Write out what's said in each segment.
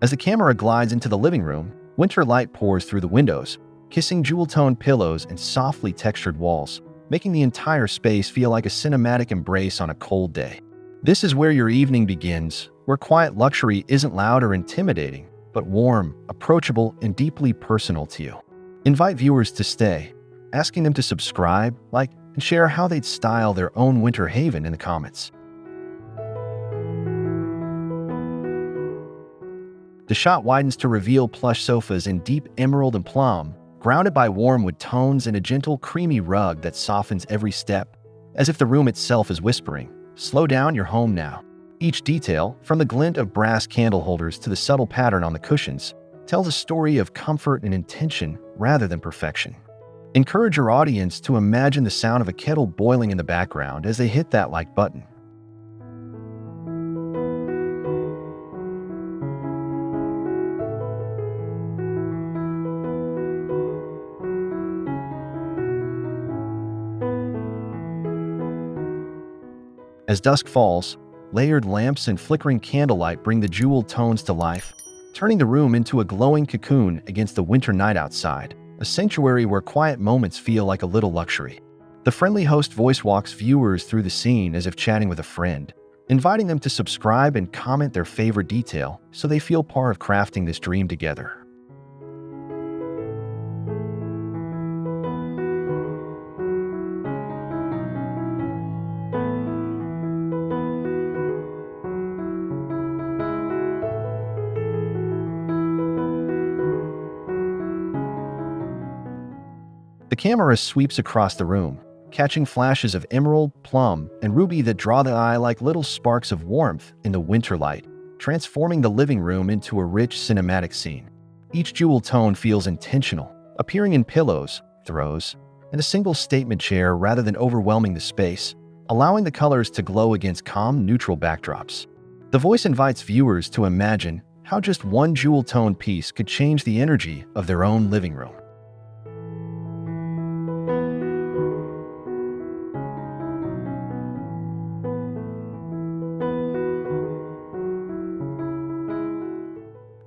As the camera glides into the living room, winter light pours through the windows, kissing jewel-toned pillows and softly textured walls, making the entire space feel like a cinematic embrace on a cold day. This is where your evening begins, where quiet luxury isn't loud or intimidating, but warm, approachable, and deeply personal to you. Invite viewers to stay, asking them to subscribe, like, and share how they'd style their own winter haven in the comments. The shot widens to reveal plush sofas in deep emerald and plum, grounded by warm wood tones and a gentle, creamy rug that softens every step, as if the room itself is whispering, "Slow down, you're home now." Each detail, from the glint of brass candle holders to the subtle pattern on the cushions, tells a story of comfort and intention rather than perfection. Encourage your audience to imagine the sound of a kettle boiling in the background as they hit that like button. As dusk falls, layered lamps and flickering candlelight bring the jeweled tones to life, turning the room into a glowing cocoon against the winter night outside, a sanctuary where quiet moments feel like a little luxury. The friendly host voice walks viewers through the scene as if chatting with a friend, inviting them to subscribe and comment their favorite detail so they feel part of crafting this dream together. The camera sweeps across the room, catching flashes of emerald, plum, and ruby that draw the eye like little sparks of warmth in the winter light, transforming the living room into a rich cinematic scene. Each jewel tone feels intentional, appearing in pillows, throws, and a single statement chair rather than overwhelming the space, allowing the colors to glow against calm, neutral backdrops. The voice invites viewers to imagine how just one jewel tone piece could change the energy of their own living room.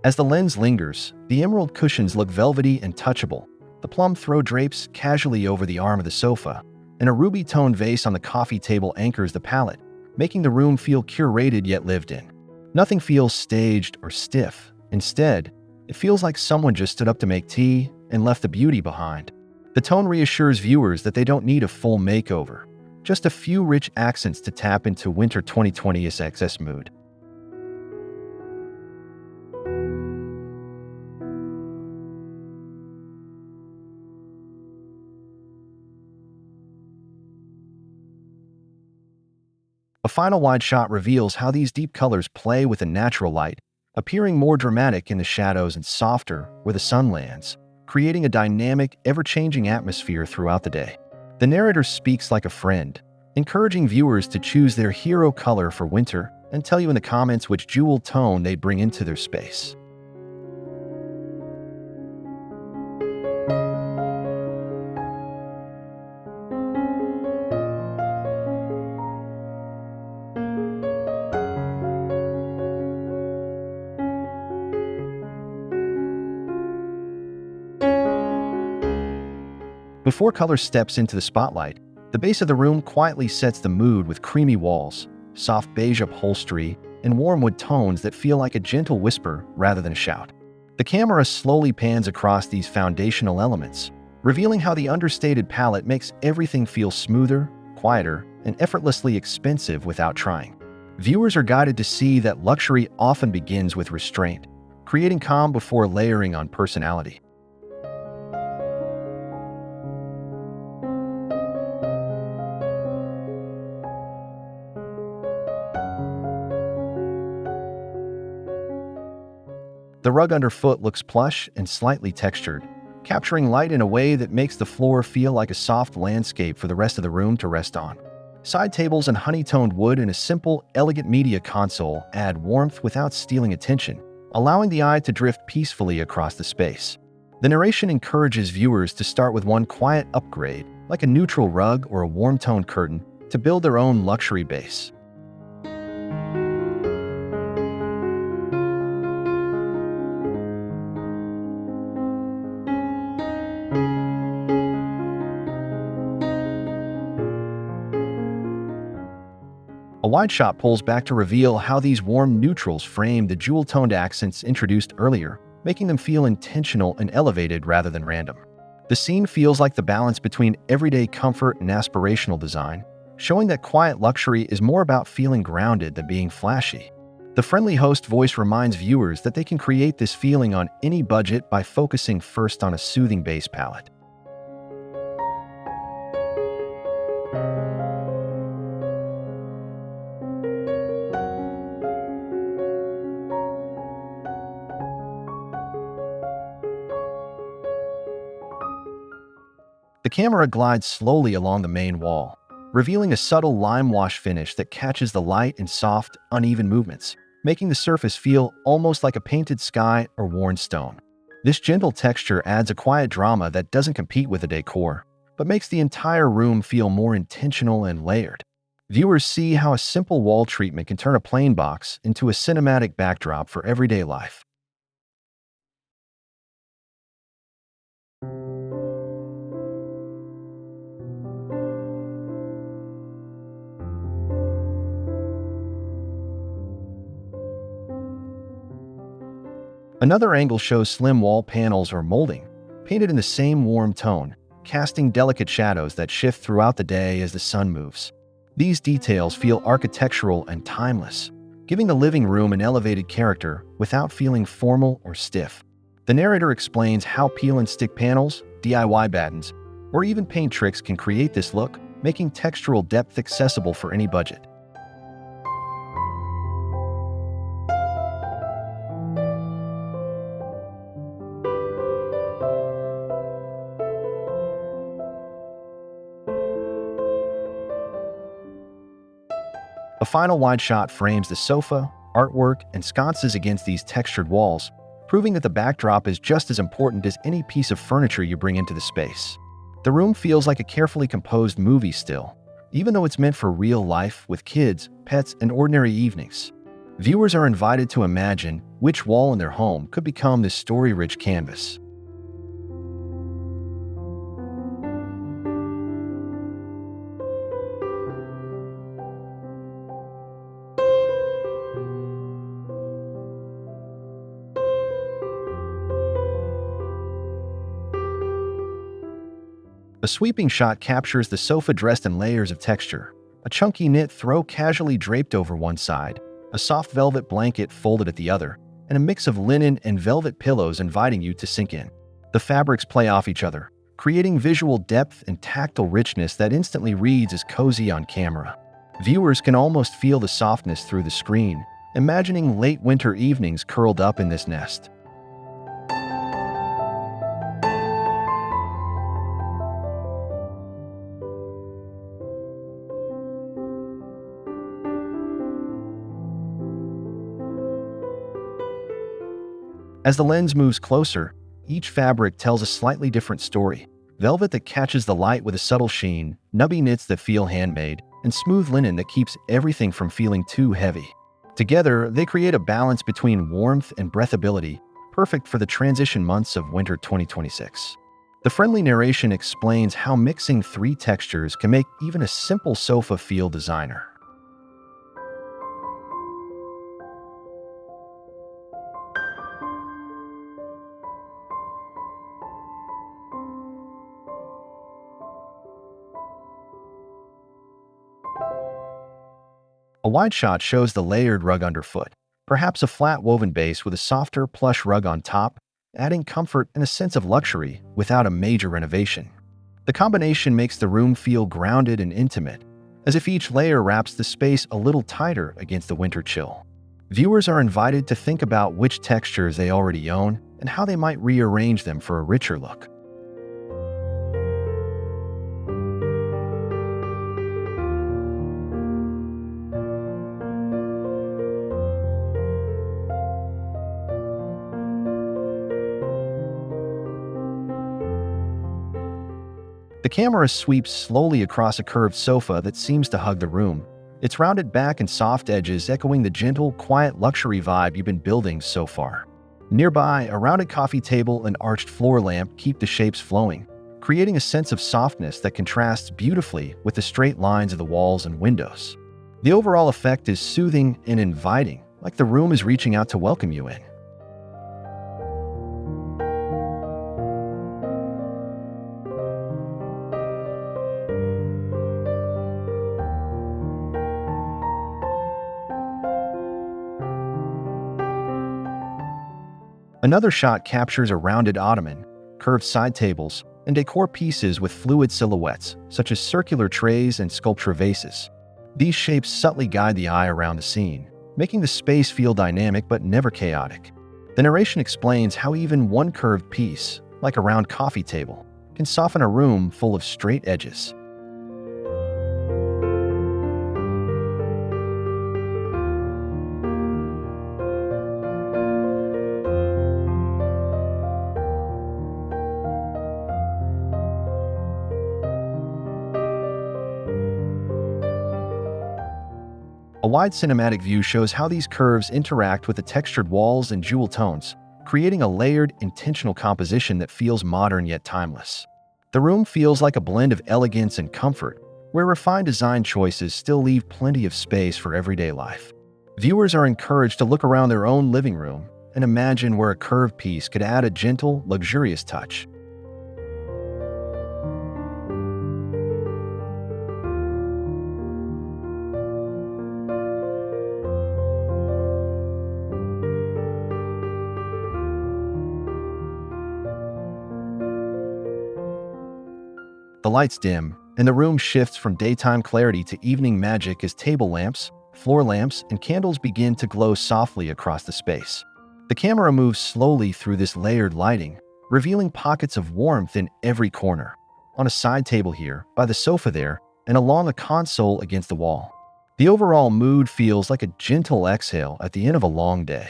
As the lens lingers, the emerald cushions look velvety and touchable, the plum throw drapes casually over the arm of the sofa, and a ruby-toned vase on the coffee table anchors the palette, making the room feel curated yet lived in. Nothing feels staged or stiff. Instead, it feels like someone just stood up to make tea and left the beauty behind. The tone reassures viewers that they don't need a full makeover, just a few rich accents to tap into winter 2020's excess mood. A final wide shot reveals how these deep colors play with the natural light, appearing more dramatic in the shadows and softer where the sun lands, creating a dynamic, ever-changing atmosphere throughout the day. The narrator speaks like a friend, encouraging viewers to choose their hero color for winter and tell you in the comments which jewel tone they bring into their space. Before color steps into the spotlight, the base of the room quietly sets the mood with creamy walls, soft beige upholstery, and warm wood tones that feel like a gentle whisper rather than a shout. The camera slowly pans across these foundational elements, revealing how the understated palette makes everything feel smoother, quieter, and effortlessly expensive without trying. Viewers are guided to see that luxury often begins with restraint, creating calm before layering on personality. The rug underfoot looks plush and slightly textured, capturing light in a way that makes the floor feel like a soft landscape for the rest of the room to rest on. Side tables and honey-toned wood and a simple, elegant media console add warmth without stealing attention, allowing the eye to drift peacefully across the space. The narration encourages viewers to start with one quiet upgrade, like a neutral rug or a warm-toned curtain, to build their own luxury base. wide shot pulls back to reveal how these warm neutrals frame the jewel-toned accents introduced earlier, making them feel intentional and elevated rather than random. The scene feels like the balance between everyday comfort and aspirational design, showing that quiet luxury is more about feeling grounded than being flashy. The friendly host voice reminds viewers that they can create this feeling on any budget by focusing first on a soothing base palette. The camera glides slowly along the main wall, revealing a subtle lime wash finish that catches the light in soft, uneven movements, making the surface feel almost like a painted sky or worn stone. This gentle texture adds a quiet drama that doesn't compete with the decor, but makes the entire room feel more intentional and layered. Viewers see how a simple wall treatment can turn a plain box into a cinematic backdrop for everyday life. Another angle shows slim wall panels or molding, painted in the same warm tone, casting delicate shadows that shift throughout the day as the sun moves. These details feel architectural and timeless, giving the living room an elevated character without feeling formal or stiff. The narrator explains how peel and stick panels, DIY battens, or even paint tricks can create this look, making textural depth accessible for any budget. A final wide shot frames the sofa, artwork, and sconces against these textured walls, proving that the backdrop is just as important as any piece of furniture you bring into the space. The room feels like a carefully composed movie still, even though it's meant for real life with kids, pets, and ordinary evenings. Viewers are invited to imagine which wall in their home could become this story-rich canvas. A sweeping shot captures the sofa dressed in layers of texture. A chunky knit throw casually draped over one side, a soft velvet blanket folded at the other, and a mix of linen and velvet pillows inviting you to sink in. The fabrics play off each other, creating visual depth and tactile richness that instantly reads as cozy on camera. Viewers can almost feel the softness through the screen, imagining late winter evenings curled up in this nest. As the lens moves closer, each fabric tells a slightly different story. Velvet that catches the light with a subtle sheen, nubby knits that feel handmade, and smooth linen that keeps everything from feeling too heavy. Together, they create a balance between warmth and breathability, perfect for the transition months of winter 2026. The friendly narration explains how mixing three textures can make even a simple sofa feel designer. A wide shot shows the layered rug underfoot, perhaps a flat woven base with a softer, plush rug on top, adding comfort and a sense of luxury without a major renovation. The combination makes the room feel grounded and intimate, as if each layer wraps the space a little tighter against the winter chill. Viewers are invited to think about which textures they already own and how they might rearrange them for a richer look. The camera sweeps slowly across a curved sofa that seems to hug the room, its rounded back and soft edges echoing the gentle, quiet luxury vibe you've been building so far. Nearby, a rounded coffee table and arched floor lamp keep the shapes flowing, creating a sense of softness that contrasts beautifully with the straight lines of the walls and windows. The overall effect is soothing and inviting, like the room is reaching out to welcome you in. Another shot captures a rounded ottoman, curved side tables, and decor pieces with fluid silhouettes, such as circular trays and sculpture vases. These shapes subtly guide the eye around the scene, making the space feel dynamic but never chaotic. The narration explains how even one curved piece, like a round coffee table, can soften a room full of straight edges. A wide cinematic view shows how these curves interact with the textured walls and jewel tones, creating a layered, intentional composition that feels modern yet timeless. The room feels like a blend of elegance and comfort, where refined design choices still leave plenty of space for everyday life. Viewers are encouraged to look around their own living room and imagine where a curved piece could add a gentle, luxurious touch. The lights dim, and the room shifts from daytime clarity to evening magic as table lamps, floor lamps, and candles begin to glow softly across the space. The camera moves slowly through this layered lighting, revealing pockets of warmth in every corner. On a side table here, by the sofa there, and along a console against the wall. The overall mood feels like a gentle exhale at the end of a long day.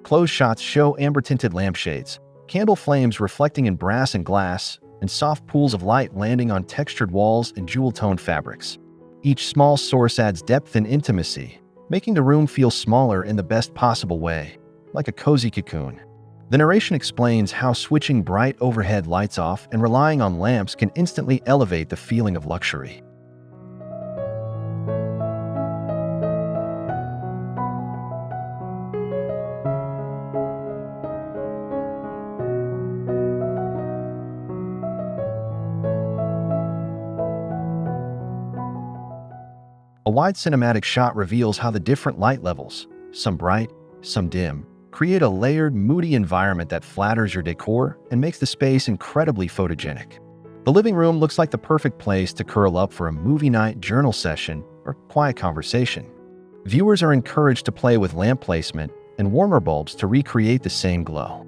Close shots show amber-tinted lampshades, candle flames reflecting in brass and glass, and soft pools of light landing on textured walls and jewel-toned fabrics. Each small source adds depth and intimacy, making the room feel smaller in the best possible way, like a cozy cocoon. The narration explains how switching bright overhead lights off and relying on lamps can instantly elevate the feeling of luxury. A wide cinematic shot reveals how the different light levels, some bright, some dim, create a layered, moody environment that flatters your decor and makes the space incredibly photogenic. The living room looks like the perfect place to curl up for a movie night, journal session, or quiet conversation. Viewers are encouraged to play with lamp placement and warmer bulbs to recreate the same glow.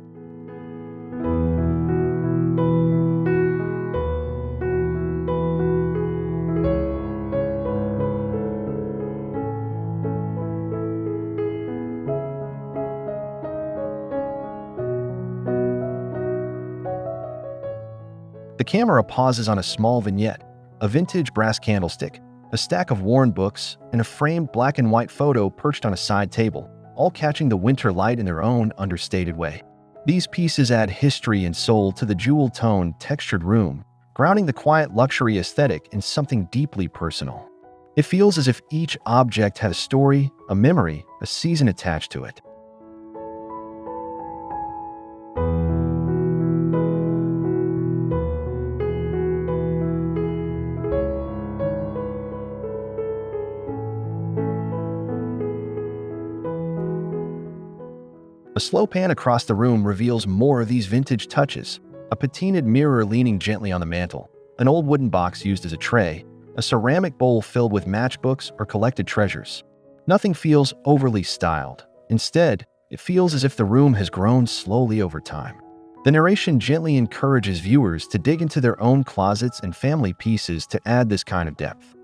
The camera pauses on a small vignette, a vintage brass candlestick, a stack of worn books, and a framed black and white photo perched on a side table, all catching the winter light in their own understated way. These pieces add history and soul to the jewel-toned, textured room, grounding the quiet luxury aesthetic in something deeply personal. It feels as if each object had a story, a memory, a season attached to it. A slow pan across the room reveals more of these vintage touches. A patinaed mirror leaning gently on the mantel, an old wooden box used as a tray, a ceramic bowl filled with matchbooks or collected treasures. Nothing feels overly styled. Instead, it feels as if the room has grown slowly over time. The narration gently encourages viewers to dig into their own closets and family pieces to add this kind of depth.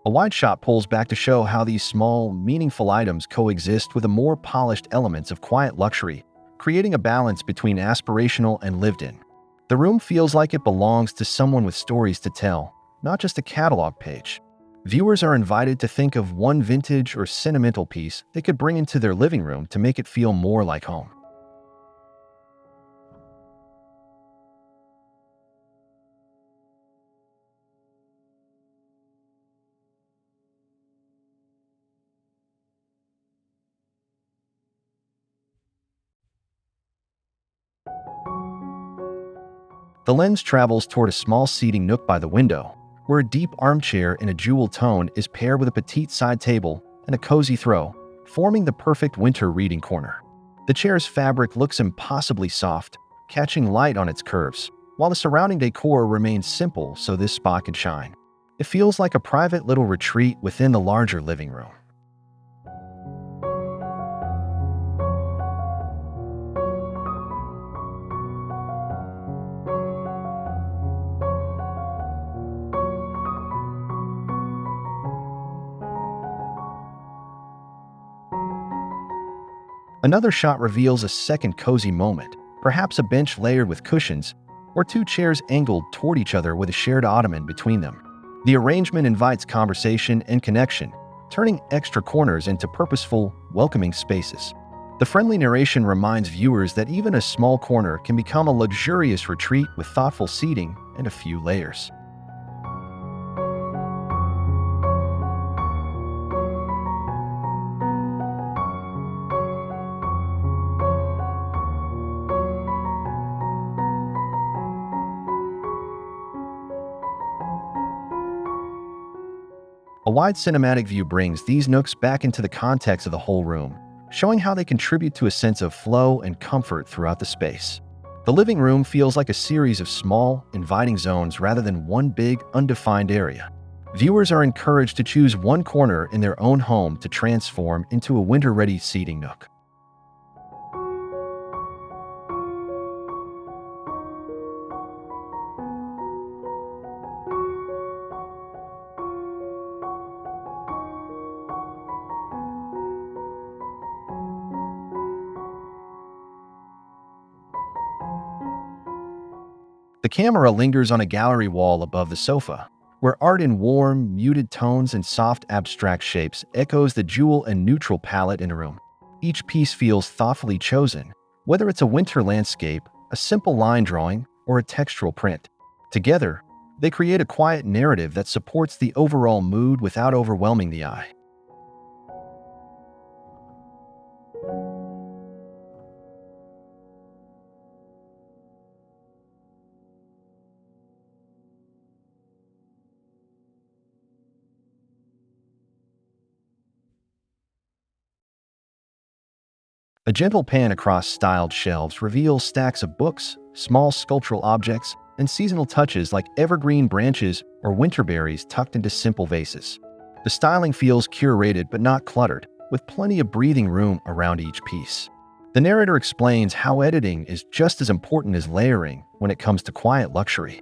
A wide shot pulls back to show how these small, meaningful items coexist with the more polished elements of quiet luxury, creating a balance between aspirational and lived-in. The room feels like it belongs to someone with stories to tell, not just a catalog page. Viewers are invited to think of one vintage or sentimental piece they could bring into their living room to make it feel more like home. The lens travels toward a small seating nook by the window, where a deep armchair in a jewel tone is paired with a petite side table and a cozy throw, forming the perfect winter reading corner. The chair's fabric looks impossibly soft, catching light on its curves, while the surrounding decor remains simple so this spot can shine. It feels like a private little retreat within the larger living room. Another shot reveals a second cozy moment, perhaps a bench layered with cushions, or two chairs angled toward each other with a shared ottoman between them. The arrangement invites conversation and connection, turning extra corners into purposeful, welcoming spaces. The friendly narration reminds viewers that even a small corner can become a luxurious retreat with thoughtful seating and a few layers. A wide cinematic view brings these nooks back into the context of the whole room, showing how they contribute to a sense of flow and comfort throughout the space. The living room feels like a series of small, inviting zones rather than one big, undefined area. Viewers are encouraged to choose one corner in their own home to transform into a winter-ready seating nook. The camera lingers on a gallery wall above the sofa, where art in warm, muted tones and soft abstract shapes echoes the jewel and neutral palette in a room. Each piece feels thoughtfully chosen, whether it's a winter landscape, a simple line drawing, or a textural print. Together, they create a quiet narrative that supports the overall mood without overwhelming the eye. A gentle pan across styled shelves reveals stacks of books, small sculptural objects, and seasonal touches like evergreen branches or winter berries tucked into simple vases. The styling feels curated but not cluttered, with plenty of breathing room around each piece. The narrator explains how editing is just as important as layering when it comes to quiet luxury.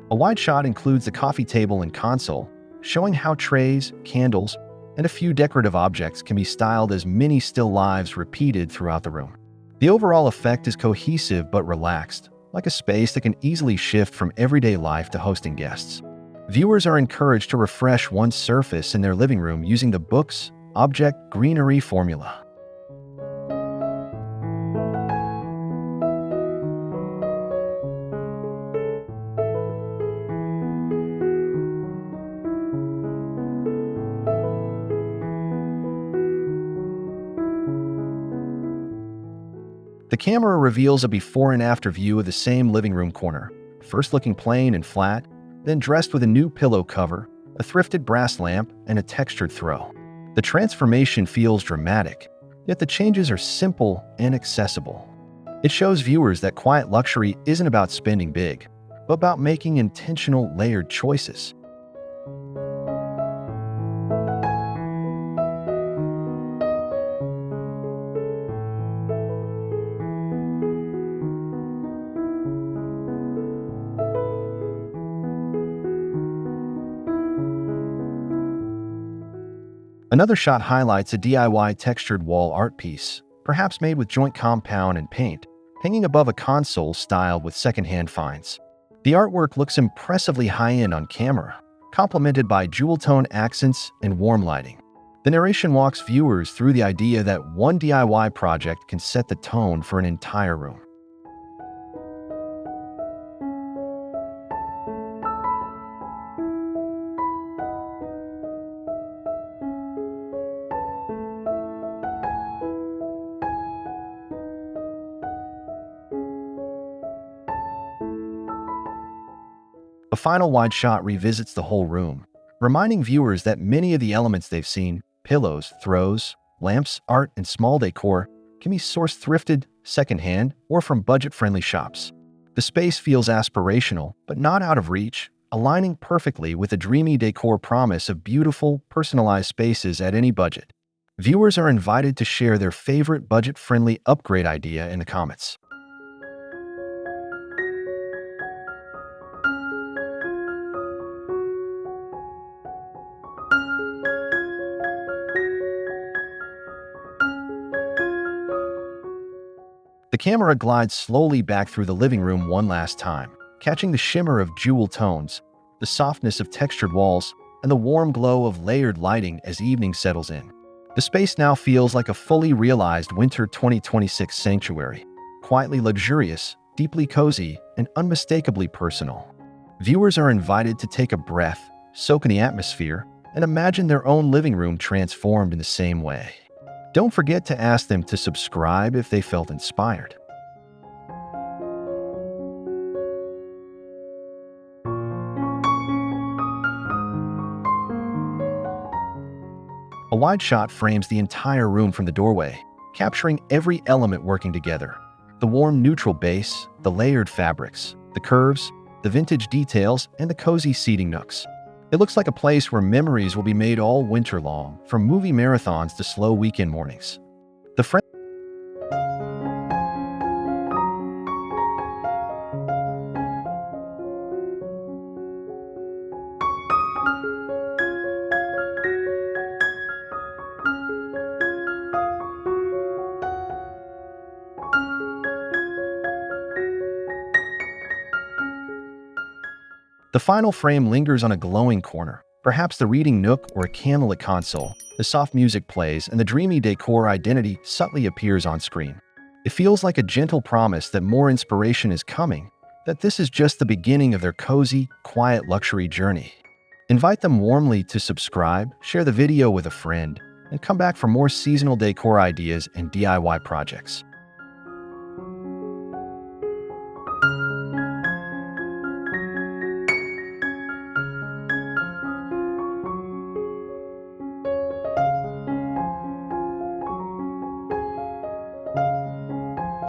A wide shot includes the coffee table and console, showing how trays, candles, and a few decorative objects can be styled as mini still lives repeated throughout the room. The overall effect is cohesive but relaxed, like a space that can easily shift from everyday life to hosting guests. Viewers are encouraged to refresh one surface in their living room using the book's object greenery formula. The camera reveals a before and after view of the same living room corner, first looking plain and flat, then dressed with a new pillow cover, a thrifted brass lamp, and a textured throw. The transformation feels dramatic, yet the changes are simple and accessible. It shows viewers that quiet luxury isn't about spending big, but but about making intentional, layered choices. Another shot highlights a DIY textured wall art piece, perhaps made with joint compound and paint, hanging above a console styled with secondhand finds. The artwork looks impressively high-end on camera, complemented by jewel-tone accents and warm lighting. The narration walks viewers through the idea that one DIY project can set the tone for an entire room. A final wide shot revisits the whole room, reminding viewers that many of the elements they've seen, pillows, throws, lamps, art, and small decor, can be sourced thrifted, secondhand, or from budget-friendly shops. The space feels aspirational, but not out of reach, aligning perfectly with the dreamy decor promise of beautiful, personalized spaces at any budget. Viewers are invited to share their favorite budget-friendly upgrade idea in the comments. The camera glides slowly back through the living room one last time, catching the shimmer of jewel tones, the softness of textured walls, and the warm glow of layered lighting as evening settles in. The space now feels like a fully realized winter 2026 sanctuary, quietly luxurious, deeply cozy, and unmistakably personal. Viewers are invited to take a breath, soak in the atmosphere, and imagine their own living room transformed in the same way. Don't forget to ask them to subscribe if they felt inspired. A wide shot frames the entire room from the doorway, capturing every element working together. The warm neutral base, the layered fabrics, the curves, the vintage details, and the cozy seating nooks. It looks like a place where memories will be made all winter long, from movie marathons to slow weekend mornings. The friend The final frame lingers on a glowing corner, perhaps the reading nook or a candlelit console. The soft music plays and the dreamy decor identity subtly appears on screen. It feels like a gentle promise that more inspiration is coming, that this is just the beginning of their cozy, quiet luxury journey. Invite them warmly to subscribe, share the video with a friend, and come back for more seasonal decor ideas and DIY projects.